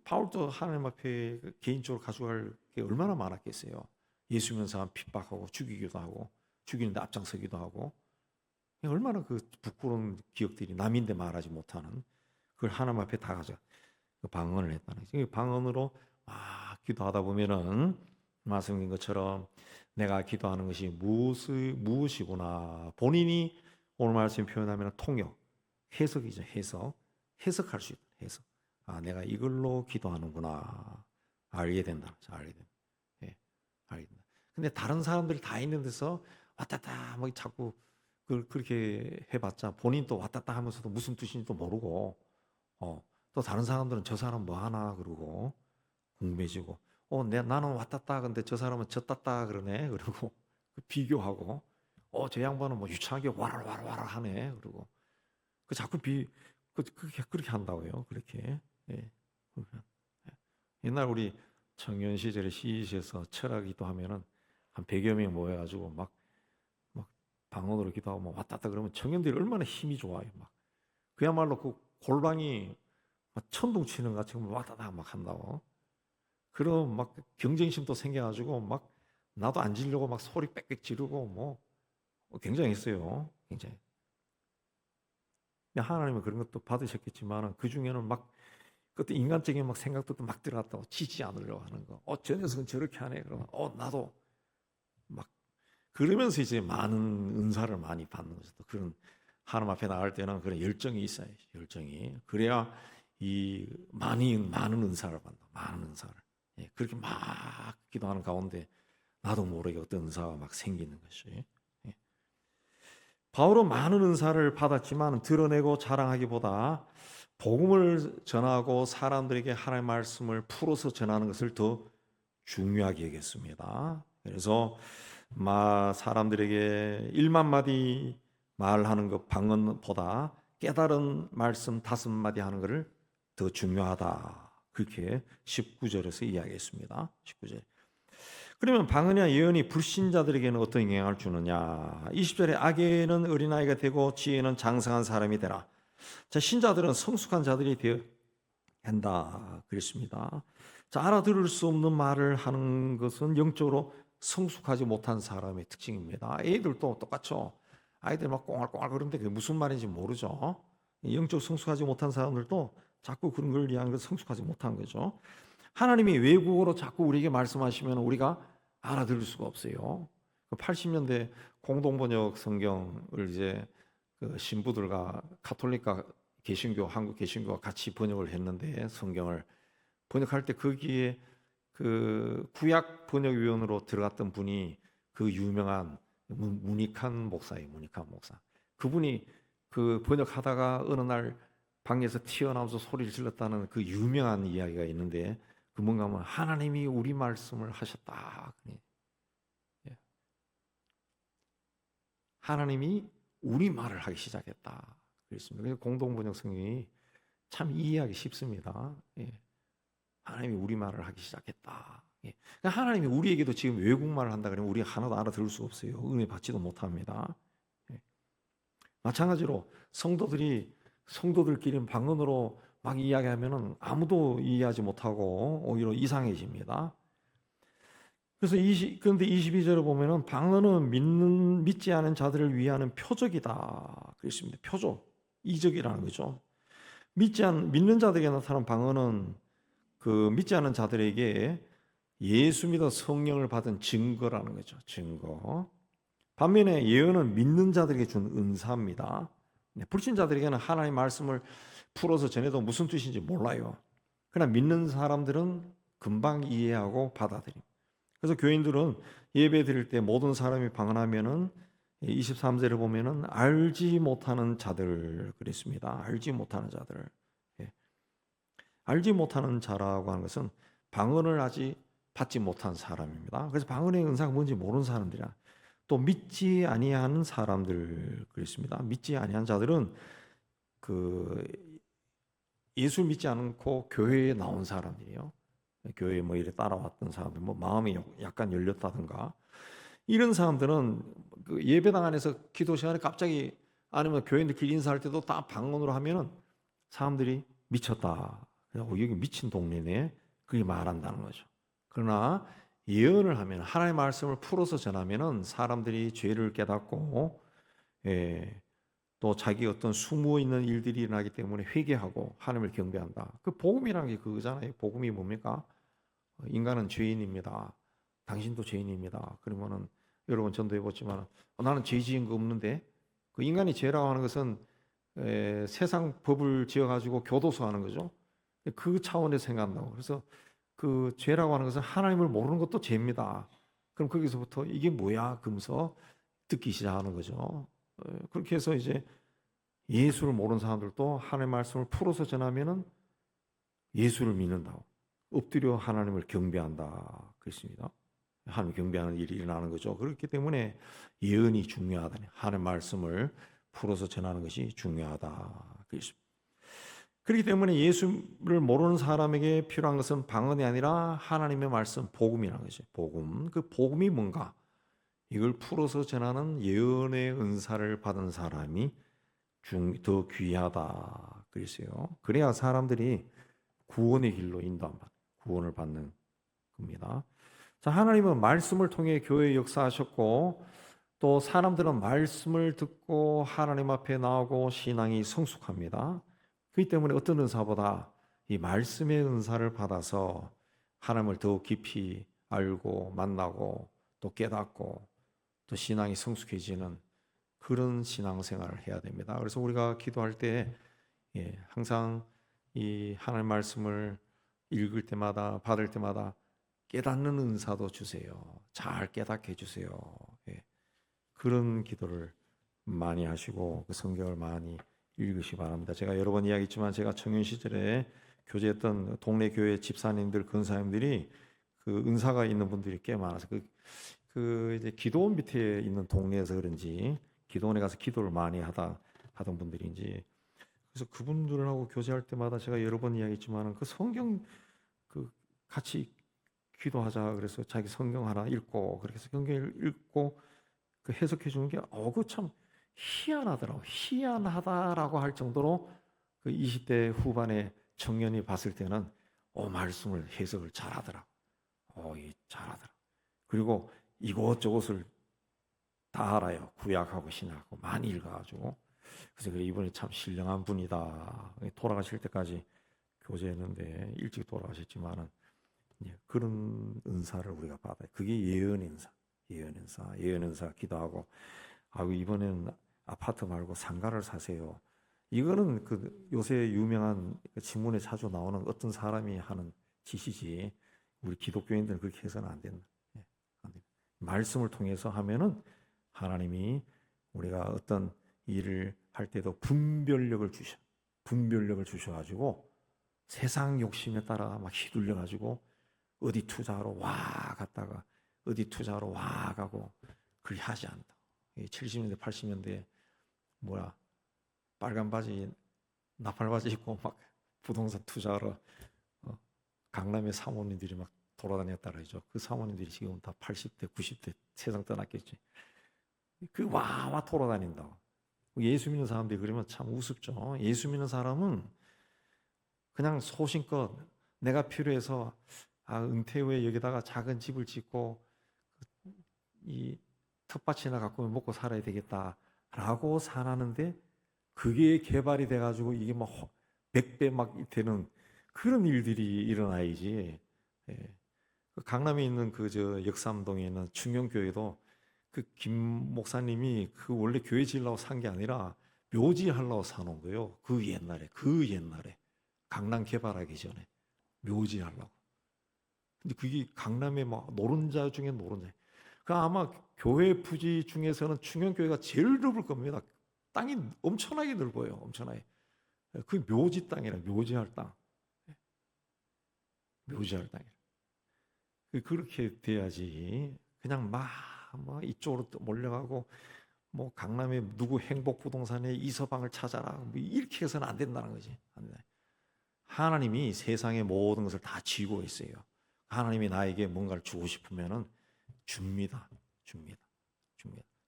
A: 바울도 하나님 앞에 개인적으로 가져갈 게 얼마나 많았겠어요. 예수 믿는 사람 핍박하고 죽이기도 하고, 죽이는데 앞장서기도 하고, 얼마나 그 부끄러운 기억들이 남인데 말하지 못하는 그걸 하나님 앞에 다 가져가 방언을 했다는 거죠. 방언으로 기도하다 보면은 말씀인 것처럼 내가 기도하는 것이 무엇이구나. 본인이 오늘 말씀 표현하면 통역, 해석이죠. 해석할 수 있다. 해석. 내가 이걸로 기도하는구나. 알게 된다. 알게 된다. 알게 된다. 근데 다른 사람들이 다 있는 데서 왔다 갔다 뭐 자꾸 그렇게 해봤자 본인 또 왔다 갔다 하면서도 무슨 뜻인지도 모르고, 또 다른 사람들은 저 사람 뭐 하나 그러고 궁금해지고, 나는 왔다 갔다 근데 저 사람은 졌다 갔다 그러네 그러고 비교하고, 저 양반은 뭐 유창하게 와라 하네. 그리고 그 자꾸 그렇게 한다고요. 그렇게. 예. 옛날 우리 청년 시절에 시에서 철학기도 하면은 한 100여 명 모여가지고 막 방언으로 기도하고 막 왔다 갔다 그러면 청년들이 얼마나 힘이 좋아요. 막 그야말로 그 골방이 막 천둥 치는 것 같이 왔다 갔다 막 한다고. 그럼 막 경쟁심도 생겨가지고 막 나도 앉으려고 막 소리 빽빽 지르고 뭐 굉장했어요. 굉장히. 하나님은 그런 것도 받으셨겠지만 그 중에는 막 그것도 인간적인 막 생각도 막 들어갔다고 지지 않으려고 하는 거. 저 녀석은 저렇게 하네. 그러면 나도 막 그러면서 이제 많은 은사를 많이 받는 거죠. 또 그런 하나님 앞에 나갈 때는 그런 열정이 있어야지. 열정이. 그래야 이 많은 은사를 받는다. 많은 은사를. 예, 그렇게 막 기도하는 가운데 나도 모르게 어떤 은사가 막 생기는 것이. 예. 바울은 많은 은사를 받았지만 드러내고 자랑하기보다 복음을 전하고 사람들에게 하나님의 말씀을 풀어서 전하는 것을 더 중요하게 여겼습니다. 그래서 사람들에게 1만 마디 말하는 것 방언보다 깨달은 말씀 5마디 하는 것을 더 중요하다. 그렇게 19절에서 이야기했습니다. 19절. 그러면 방언이나 예언이 불신자들에게는 어떤 영향을 주느냐? 20절에 악에는 어린아이가 되고 지혜는 장성한 사람이 되라. 자, 신자들은 성숙한 자들이 되어야 한다. 그랬습니다. 자, 알아들을 수 없는 말을 하는 것은 영적으로 성숙하지 못한 사람의 특징입니다. 애들도 똑같죠. 아이들 막 꽁알꽁알 그러는데 그게 무슨 말인지 모르죠. 영적 성숙하지 못한 사람들도 자꾸 그런 걸 위한 것 성숙하지 못한 거죠. 하나님이 외국어로 자꾸 우리에게 말씀하시면 우리가 알아들을 수가 없어요. 80년대 공동번역 성경을 이제 그 신부들과 가톨릭과 개신교, 한국 개신교가 같이 번역을 했는데 성경을 번역할 때 거기에 그 구약 번역위원으로 들어갔던 분이 그 유명한 문익한 목사예요. 문익한 목사. 그분이 그 번역하다가 어느 날 방에서 튀어나와서 소리를 질렀다는 그 유명한 이야기가 있는데 그 뭔가 하면 하나님이 우리 말씀을 하셨다. 하나님이 우리 말을 하기 시작했다. 그랬습니다. 그래서 공동번역 성경이 참 이해하기 쉽습니다. 하나님이 우리 말을 하기 시작했다. 그러니까 하나님이 우리에게도 지금 외국말을 한다 그러면 우리 하나도 알아들을 수 없어요. 은혜 받지도 못합니다. 마찬가지로 성도들끼리 방언으로 막 이야기하면은 아무도 이해하지 못하고 오히려 이상해집니다. 그래서 그런데 22절을 보면은 방언은 믿지 않은 자들을 위하는 표적이다. 그랬습니다. 표적, 이적이라는 거죠. 믿는 자들에게 나타난 방언은 그 믿지 않은 자들에게 예수 믿어 성령을 받은 증거라는 거죠. 증거. 반면에 예언은 믿는 자들에게 준 은사입니다. 불신자들에게는 하나님의 말씀을 풀어서 전해도 무슨 뜻인지 몰라요. 그러나 믿는 사람들은 금방 이해하고 받아들입니다. 그래서 교인들은 예배 드릴 때 모든 사람이 방언하면은 23절에 보면은 알지 못하는 자들 그랬습니다. 알지 못하는 자들. 알지 못하는 자라고 하는 것은 방언을 아직 받지 못한 사람입니다. 그래서 방언의 은사가 뭔지 모르는 사람들이야. 또 믿지 아니하는 사람들 그랬습니다. 믿지 아니한 자들은 그 예수 믿지 않고 교회에 나온 사람들이에요. 교회에 뭐 이래 따라왔던 사람들, 뭐 마음이 약간 열렸다든가 이런 사람들은 그 예배당 안에서 기도 시간에 갑자기 아니면 교인들끼리 인사할 때도 다 방언으로 하면은 사람들이 미쳤다. 여기 미친 동네네. 그렇게 말한다는 거죠. 그러나 예언을 하면 하나님의 말씀을 풀어서 전하면은 사람들이 죄를 깨닫고 또 자기 어떤 숨어 있는 일들이 일어나기 때문에 회개하고 하나님을 경배한다. 그 복음이라는 게 그거잖아요. 복음이 뭡니까? 인간은 죄인입니다. 당신도 죄인입니다. 그러면은 여러분 전도해 보지만 나는 죄 지은 거 없는데 그 인간이 죄라고 하는 것은 세상 법을 지어 가지고 교도소 하는 거죠. 그 차원에서 생각한다고. 그래서 그 죄라고 하는 것은 하나님을 모르는 것도 죄입니다. 그럼 거기서부터 이게 뭐야? 그러면서 듣기 시작하는 거죠. 그렇게 해서 이제 예수를 모르는 사람들도 하나님의 말씀을 풀어서 전하면은 예수를 믿는다고 엎드려 하나님을 경배한다 그랬습니다. 하나님 경배하는 일이 일어나는 거죠. 그렇기 때문에 예언이 중요하다. 하나님의 말씀을 풀어서 전하는 것이 중요하다. 그렇기 때문에 예수를 모르는 사람에게 필요한 것은 방언이 아니라 하나님의 말씀, 복음이라는 것이죠. 복음. 그 복음이 뭔가? 이걸 풀어서 전하는 예언의 은사를 받은 사람이 더 귀하다. 그랬어요. 그래야 사람들이 구원의 길로 구원을 받는 겁니다. 자, 하나님은 말씀을 통해 교회에 역사하셨고 또 사람들은 말씀을 듣고 하나님 앞에 나오고 신앙이 성숙합니다. 그렇기 때문에 어떤 은사보다 이 말씀의 은사를 받아서 하나님을 더 깊이 알고 만나고 또 깨닫고 또 신앙이 성숙해지는 그런 신앙생활을 해야 됩니다. 그래서 우리가 기도할 때 항상 이 하나님 말씀을 읽을 때마다 받을 때마다 깨닫는 은사도 주세요. 잘 깨닫게 해주세요. 그런 기도를 많이 하시고 그 성경을 많이 읽으시기 바랍니다. 제가 여러 번 이야기했지만 제가 청년 시절에 교제했던 동네 교회 집사님들, 권사님들이 그 은사가 있는 분들이 꽤 많아서 이제 기도원 밑에 있는 동네에서 그런지 기도원에 가서 기도를 많이 하던 분들인지 그래서 그분들하고 교제할 때마다 제가 여러 번 이야기했지만 그 성경 같이 기도하자 그래서 자기 성경 하나 읽고 그렇게 해서 성경을 읽고 그 해석해 주는 게 그 참 희한하더라고. 희한하다라고 할 정도로 그 20대 후반의 청년이 봤을 때는 말씀을 해석을 잘하더라. 잘하더라. 그리고 이것저것을 다 알아요. 구약하고 신약하고 많이 읽어가지고. 그래서 이분이 참 신령한 분이다. 돌아가실 때까지 교제했는데 일찍 돌아가셨지만은 그런 은사를 우리가 받아요. 그게 예언 은사 기도하고 이번에는 아파트 말고 상가를 사세요. 이거는 요새 유명한 신문에 자주 나오는 어떤 사람이 하는 짓이지 우리 기독교인들은 그렇게 해서는 안 된다. 안 된다. 말씀을 통해서 하면은 하나님이 우리가 어떤 일을 할 때도 분별력을 주셔가지고 세상 욕심에 따라 막 휘둘려가지고 어디 투자하러 와 갔다가 어디 투자하러 와 가고 그렇게 하지 않는다. 70년대 80년대 빨간 바지 나팔 바지 입고 막 부동산 투자하러 강남의 사모님들이 막 돌아다녔다 그러죠. 그 사모님들이 지금 다 80대 90대 세상 떠났겠지. 와 돌아다닌다. 예수 믿는 사람들이 그러면 참 우습죠. 예수 믿는 사람은 그냥 소신껏 내가 필요해서 은퇴 후에 여기다가 작은 집을 짓고 이 텃밭이나 갖고 먹고 살아야 되겠다라고 사는데 그게 개발이 돼가지고 이게 막 100배 막 되는 그런 일들이 일어나야지. 강남에 있는 역삼동에 있는 충영교회도 김 목사님이 원래 교회 지으려고 산 게 아니라 묘지 하려고 사놓은 거예요. 그 옛날에 강남 개발하기 전에 묘지 하려고. 근데 그게 강남의 막 노른자 중에 노른자. 아마 교회 부지 중에서는 충영교회가 제일 넓을 겁니다. 땅이 엄청나게 넓어요. 엄청나게. 그 묘지 땅이라 묘지할 땅. 묘지할 땅이라. 그렇게 돼야지. 그냥 막 이쪽으로 몰려가고 강남에 누구 행복부동산에 이서방을 찾아라. 이렇게 해서는 안 된다는 거지. 안 돼. 하나님이 세상의 모든 것을 다 쥐고 있어요. 하나님이 나에게 뭔가를 주고 싶으면은 줍니다.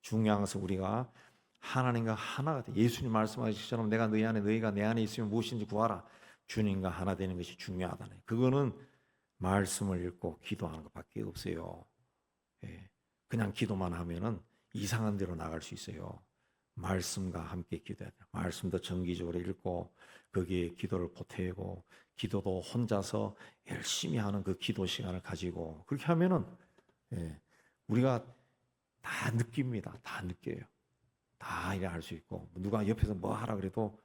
A: 중요한 것은 우리가 하나님과 하나가 돼. 예수님 말씀하시기처럼 내가 너희 안에 너희가 내 안에 있으면 무엇인지 구하라. 주님과 하나 되는 것이 중요하다네. 그거는 말씀을 읽고 기도하는 것밖에 없어요. 그냥 기도만 하면은 이상한 데로 나갈 수 있어요. 말씀과 함께 기도해야 돼요. 말씀도 정기적으로 읽고 거기에 기도를 보태고 기도도 혼자서 열심히 하는 그 기도 시간을 가지고 그렇게 하면은 우리가 다 느낍니다. 다 느껴요. 다 이래 할 수 있고 누가 옆에서 뭐 하라 그래도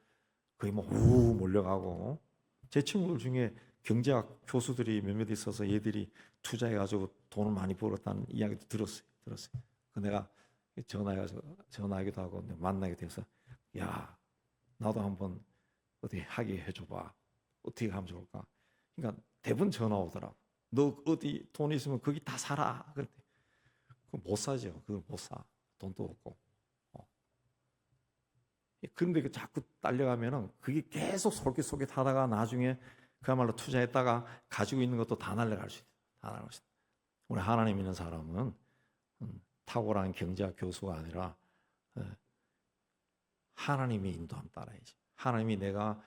A: 거의 우 몰려가고 제 친구들 중에 경제학 교수들이 몇몇 있어서 얘들이 투자해가지고 돈을 많이 벌었다는 이야기도 들었어요. 내가 전화하기도 하고 만나게 돼서 야 나도 한번 어떻게 하게 해줘봐. 어떻게 하면 좋을까? 그러니까 대부분 전화 오더라고. 너 어디 돈 있으면 거기 다 사라. 그런데 못 사죠. 그걸 못 사. 돈도 없고. 그런데 그 자꾸 딸려가면은 그게 계속 솔깃솔깃하다가 나중에 그야말로 투자했다가 가지고 있는 것도 다 날려갈 수 있다. 다 날려갈 수 있다. 우리 하나님 있는 사람은 탁월한 경제학 교수가 아니라 하나님의 인도함 따라야지. 하나님이 내가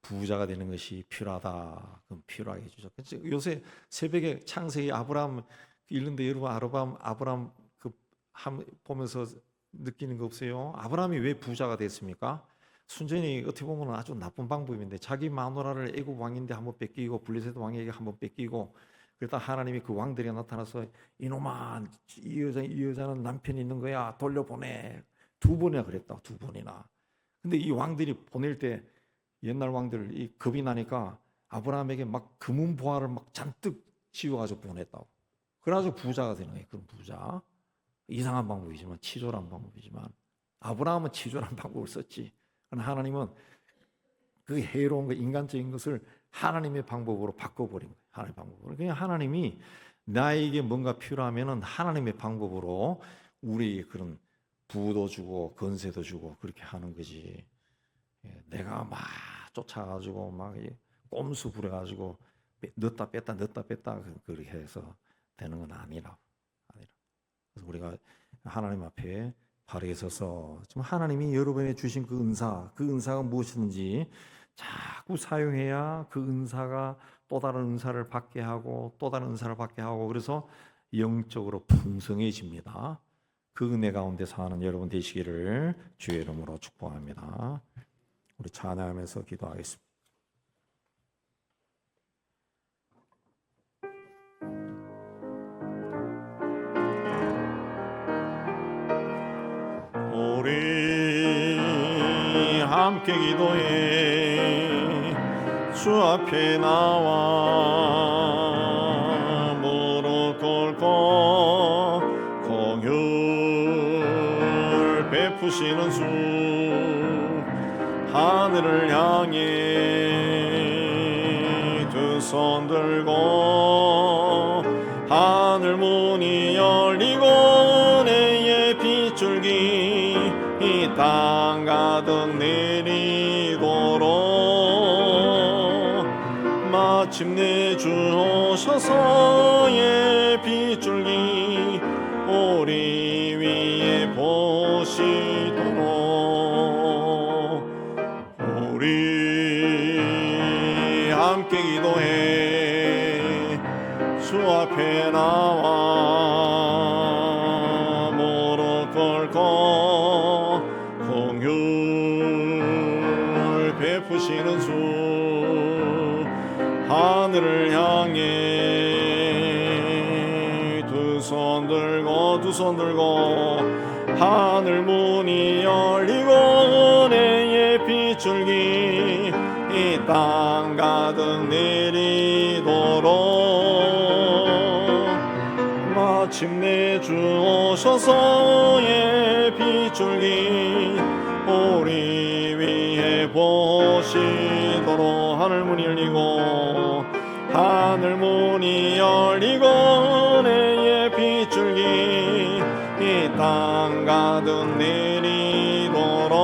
A: 부자가 되는 것이 필요하다. 그럼 필요하게 해주죠. 요새 새벽에 창세기 아브라함 읽는데 여러분 아브라함 보면서 느끼는 거 없어요? 아브라함이 왜 부자가 됐습니까? 순전히 어떻게 보면 아주 나쁜 방법인데 자기 마누라를 애굽 왕인데 한번 뺏기고 블레셋 왕에게 한번 뺏기고 그러다 하나님이 그 왕들이 나타나서 이놈아 이 여자는 남편이 있는 거야 돌려보내. 2번이나 그랬다. 2번이나. 근데 이 왕들이 보낼 때 옛날 왕들 이 겁이 나니까 아브라함에게 막 금은 보화를 막 잔뜩 지어가지고 보냈다고. 그래가지고 부자가 되는 거예요. 그런 부자. 이상한 방법이지만 치졸한 방법이지만 아브라함은 치졸한 방법을 썼지. 그러나 하나님은 그 해로운 거 인간적인 것을 하나님의 방법으로 바꿔버린 거예요. 하나님의 방법으로. 그냥 하나님이 나에게 뭔가 필요하면은 하나님의 방법으로 우리 그런 부도 주고 건세도 주고 그렇게 하는 거지. 내가 막 쫓아가지고 막 꼼수 부려가지고 넣었다 뺐다 그렇게 해서 되는 건 아니라. 그래서 우리가 하나님 앞에 바르게 서서 지금 하나님이 여러분에게 주신 그 은사가 무엇이든지 자꾸 사용해야 그 은사가 또 다른 은사를 받게 하고 또 다른 은사를 받게 하고 그래서 영적으로 풍성해집니다. 그 은혜 가운데 사는 여러분 되시기를 주의 이름으로 축복합니다. 우리 찬양하면서 기도하겠습니다. 우리 함께 기도해 주 앞에 나와 무릎 꿇고 공율 베푸시는 주 하늘을 향해 두 손 들고 하늘 문이 열리고 은혜의 빗줄기 이 땅 가득 내리도록 마침내 주 오셔서의 빗줄기 우리 위에 보시도록 우리 함께 기도해 주 앞에 나와 무릎 꿇고 공율 베푸시는 주 하늘을 향해 두 손 들고 하늘 문이 열리고 은혜의 빗줄기 이 땅 가득 내리도록 마침내 주 오셔서의 빗줄기 우리 위에 보시도록 하늘 문이 열리고 은혜의 빗줄기 이 땅 가득 내리도록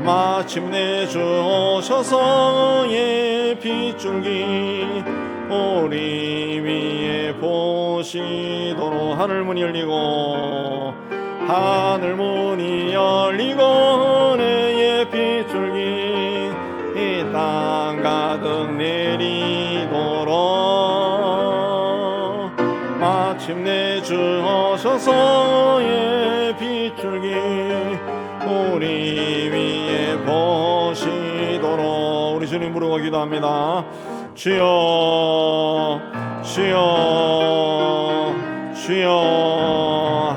A: 마침내 주 오셔서의 빗줄기 우리 위에 보시도록 하늘 문이 열리고 은혜의 빗줄기 이 땅 가득 내리도록 마침내 주 오셔서의 빗줄기 우리 위에 보시도록 우리 주님 부르고 기도합니다. 주여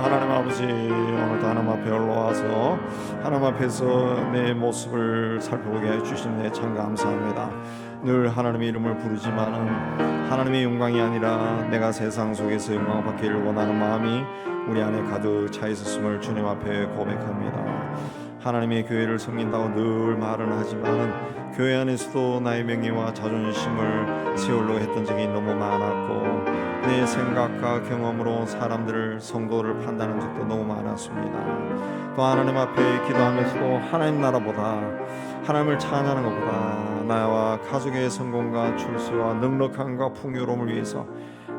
A: 하나님 아버지 오늘도 하나님 앞에 올라와서 하나님 앞에서 내 모습을 살펴보게 해주신 내 참 감사합니다. 늘 하나님의 이름을 부르지만은 하나님의 영광이 아니라 내가 세상 속에서 영광을 받기를 원하는 마음이 우리 안에 가득 차 있었음을 주님 앞에 고백합니다. 하나님의 교회를 섬긴다고 늘 말은 하지만은 교회 안에서도 나의 명예와 자존심을 세우려고 했던 적이 너무 많았고, 내 생각과 경험으로 사람들을, 성도를 판단한 적도 너무 많았습니다. 또 하나님 앞에 기도하면서도 하나님 나라보다, 하나님을 찬양하는 것보다 나와 가족의 성공과 출세와 넉넉함과 풍요로움을 위해서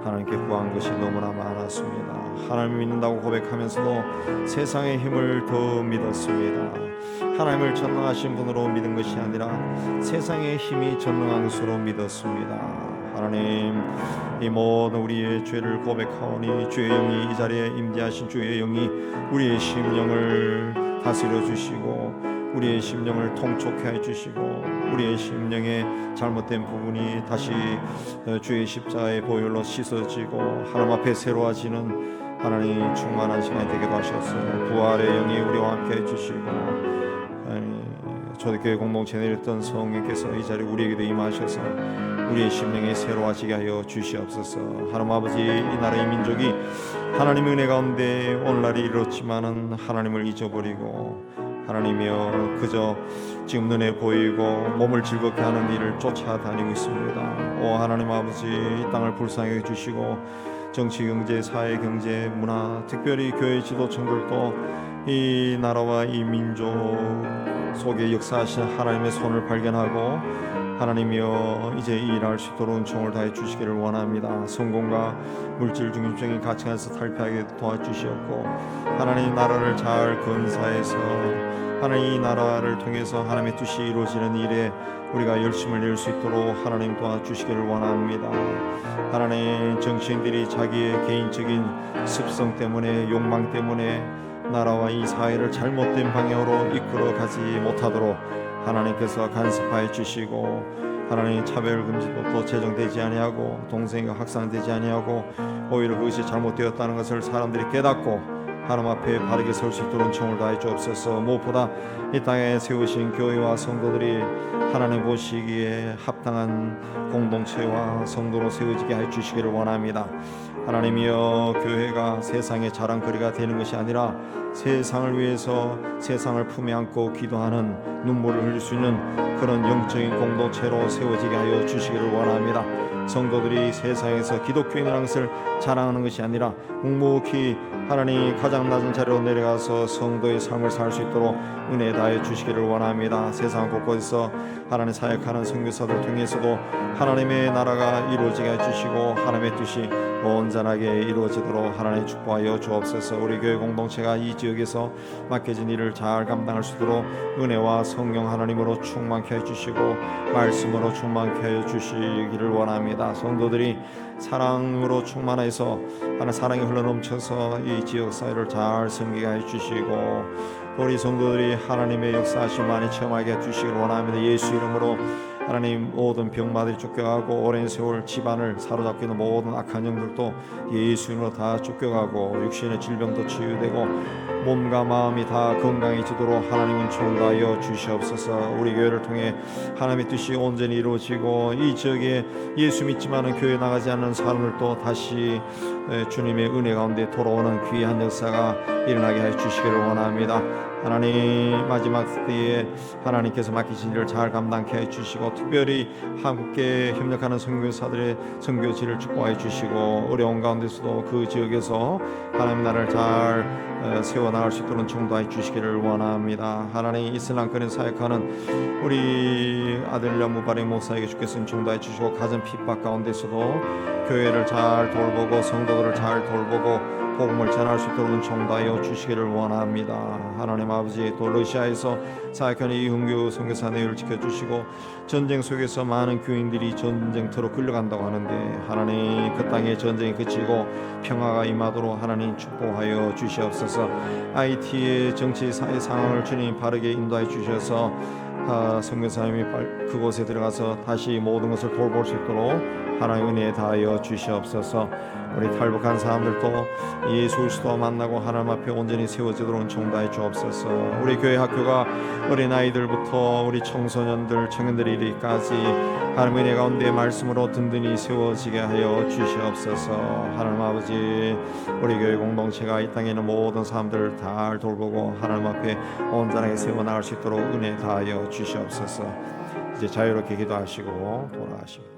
A: 하나님께 구한 것이 너무나 많았습니다. 하나님을 믿는다고 고백하면서도 세상의 힘을 더 믿었습니다. 하나님을 전능하신 분으로 믿은 것이 아니라 세상의 힘이 전능한 것으로 믿었습니다. 하나님, 이 모든 우리의 죄를 고백하오니 주의 영이 이 자리에 임재하신 주의 영이 우리의 심령을 다스려 주시고 우리의 심령을 통촉해 해주시고 우리의 심령의 잘못된 부분이 다시 주의 십자가의 보혈로 씻어지고 하나님 앞에 새로워지는 하나님 충만한 시간이 되기도 하셨어. 부활의 영이 우리와 함께 해주시고 초대교회 공동체 내렸던 성령께서 이 자리에 우리에게도 임하셔서 우리의 심령이 새로워지게 하여 주시옵소서. 하나님 아버지, 이 나라의 민족이 하나님의 은혜 가운데 오늘날이 이렇지만은 하나님을 잊어버리고 하나님이여 그저 지금 눈에 보이고 몸을 즐겁게 하는 일을 쫓아다니고 있습니다. 오 하나님 아버지, 이 땅을 불쌍히 해주시고 정치, 경제, 사회, 경제, 문화, 특별히 교회 지도층들도 이 나라와 이 민족 속에 역사하신 하나님의 손을 발견하고 하나님이여 이제 일할 수 있도록 은총을 다해 주시기를 원합니다. 성공과 물질 중심적인 가치관에서 탈피하게 도와주시옵고 하나님 나라를 잘 건사해서 하나님 이 나라를 통해서 하나님의 뜻이 이루어지는 일에 우리가 열심을 낼 수 있도록 하나님 도와주시기를 원합니다. 하나님, 정치인들이 자기의 개인적인 습성 때문에, 욕망 때문에 나라와 이 사회를 잘못된 방향으로 이끌어가지 못하도록 하나님께서 간섭하여 주시고 하나님 차별금지법도 제정되지 아니하고 동성애가 확산되지 아니하고 오히려 그것이 잘못되었다는 것을 사람들이 깨닫고 하나님 앞에 바르게 설 수 있도록 청을 다해 주옵소서. 무엇보다 이 땅에 세우신 교회와 성도들이 하나님 보시기에 합당한 공동체와 성도로 세워지게 해 주시기를 원합니다. 하나님이여 교회가 세상의 자랑거리가 되는 것이 아니라 세상을 위해서 세상을 품에 안고 기도하는 눈물을 흘릴 수 있는 그런 영적인 공동체로 세워지게 하여 주시기를 원합니다. 성도들이 세상에서 기독교인이라는 것을 자랑하는 것이 아니라 묵묵히 하나님 가장 낮은 자리로 내려가서 성도의 삶을 살 수 있도록 은혜 다해 주시기를 원합니다. 세상 곳곳에서 하나님 사역하는 선교사들 통해서도 하나님의 나라가 이루어지게 해주시고 하나님의 뜻이 온전하게 이루어지도록 하나님 축복하여 주옵소서. 우리 교회 공동체가 이 지역에서 맡겨진 일을 잘 감당할 수 있도록 은혜와 성령 하나님으로 충만케 해주시고 말씀으로 충만케 하여 주시기를 원합니다. 성도들이 사랑으로 충만해서 하나님 사랑이 흘러넘쳐서 이 지역 사회를 잘 섬기게 해주시고 우리 성도들이 하나님의 역사하심 많이 체험하게 해주시기를 원합니다. 예수 이름으로 하나님 모든 병마들이 쫓겨가고 오랜 세월 집안을 사로잡고 있는 모든 악한 영들도 예수 이름으로 다 쫓겨가고 육신의 질병도 치유되고 몸과 마음이 다 건강해지도록 하나님은 축복하여 주시옵소서. 우리 교회를 통해 하나님의 뜻이 온전히 이루어지고 이 지역에 예수 믿지만은 교회 나가지 않는 사람들도 다시 주님의 은혜 가운데 돌아오는 귀한 역사가 일어나게 해 주시기를 원합니다. 하나님 마지막 때에 하나님께서 맡기신 일을 잘 감당케 해주시고 특별히 함께 협력하는 선교사들의 선교지를 축복해 주시고 어려운 가운데서도 그 지역에서 하나님 나라를 잘 세워나갈 수 있도록 정도해 주시기를 원합니다. 하나님 이슬람권에 사역하는 우리 아들라 무바리 목사에게 주께서 정도해 주시고 가정 핍박 가운데서도 교회를 잘 돌보고 성도들을 잘 돌보고 복음을 전할 수 있도록 정도하여 주시기를 원합니다. 하나님 아버지 또 러시아에서 사역하는 이흥규 선교사 내유를 지켜주시고 전쟁 속에서 많은 교인들이 전쟁터로 끌려간다고 하는데 하나님 그 땅에 전쟁이 그치고 평화가 임하도록 하나님 축복하여 주시옵소서. IT의 정치 사회 상황을 주님 바르게 인도해 주셔서 선교사님이 그곳에 들어가서 다시 모든 것을 돌볼 수 있도록 하나님 은혜 다하여 주시옵소서. 우리 탈북한 사람들도 예수 그리스도와 만나고 하나님 앞에 온전히 세워지도록 은총다해 주옵소서. 우리 교회 학교가 어린아이들부터 우리 청소년들 청년들이 이르기까지 하나님 은혜 가운데 말씀으로 든든히 세워지게 하여 주시옵소서. 하나님 아버지, 우리 교회 공동체가 이 땅에 있는 모든 사람들을 다 돌보고 하나님 앞에 온전하게 세워나갈 수 있도록 은혜 다하여 주시옵소서. 이제 자유롭게 기도하시고 돌아가십니다.